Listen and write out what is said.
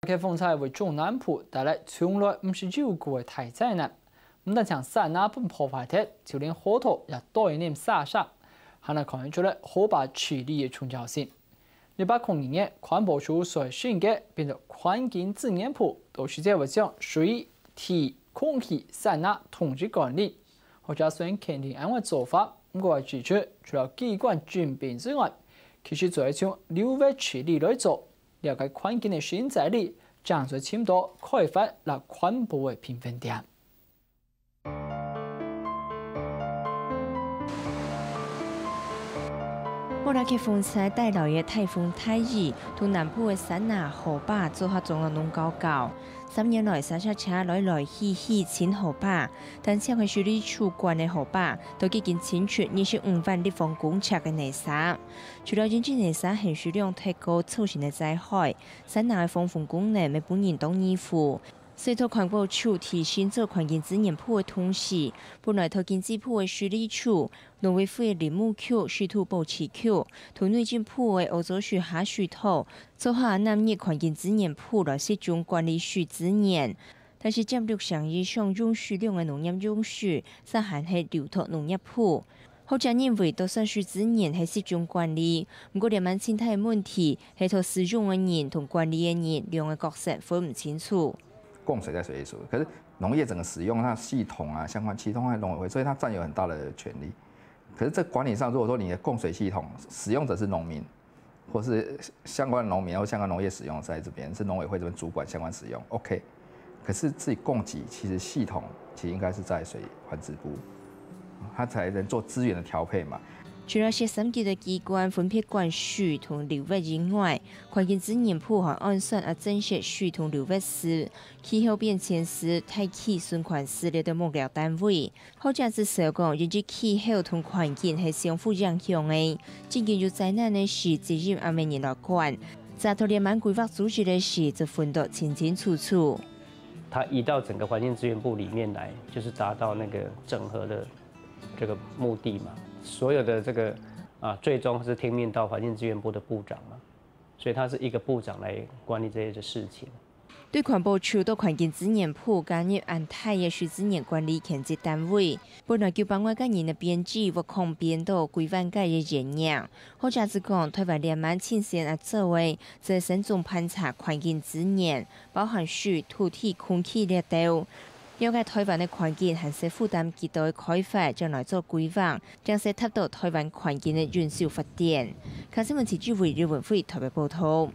开风灾为中南部带来从来唔是有过的大灾难，唔但像山那般破坏体，就连火土也多一点杀伤，还能看出来火把处理的重要性。1802年，环保署所选嘅变成环境资源部，都是在为将水、地、空气、山那统一管理。或者虽然肯定安的做法，不过指出，除了机关准备之外，其实做一种流域处理来做。了解环境的新在里，降水深度开发来环保的评分点。莫拉克风灾带来的台风泰伊，同南部的山那、河坝做下重要农高高。3年来，三车车来来去去清河坝，但社会处理处管的河坝都已经清出25万立方公尺的泥沙。除了引进泥沙含水量提高造成的灾害，山那的防风功能每本人都依附。随着环保署提升做环境资源部的同时，本来土经济部的水利处、农委会的林务局、水土保持局、土内政部的欧洲水下水土，做下南日环境资源部来集中管理水资源。但是占率上以上用水量的农业用水，则还系流土农业部。好者认为多算水资源系集中管理，不过连蛮生态的问题，系同使用的人同管理的人两个角色分唔清楚。供水在水利署，可是农业整个使用它系统啊，相关系统在农委会，所以它占有很大的权利。可是这管理上，如果说你的供水系统使用者是农民，或是相关的农民或相关农业使用在这边，是农委会这边主管相关使用 ，OK。可是自己供给其实系统其实应该是在水环境部，它才能做资源的调配嘛。除了是3级的机关分配管水同流域以外，环境资源部还按算增设水同流域司、气候变迁司、大气循环司列的幕僚单位。好者至少讲，因为气候同环境是相互影响的，真正有灾难的事，责任阿每人来管。在头连满规划组织的事，则分得清清楚楚。它移到整个环境资源部里面来，就是达到那个整合的这个目的嘛。所有的这个最终是听命到环境资源部的部长嘛，所以他是一个部长来管理这些的事情。对环保署到环境资源部加入安泰的水资源管理权责单位，本来就帮我个人的编辑或控编导规范界的人样，或者是讲台湾连满青线作为在慎重盘查环境资源，包含水、土地、空气列岛。了解台湾的环境还是负担极大的开发，将来做规划，将是达到台湾环境的永续发展。卡新闻记者为日文会特别报道。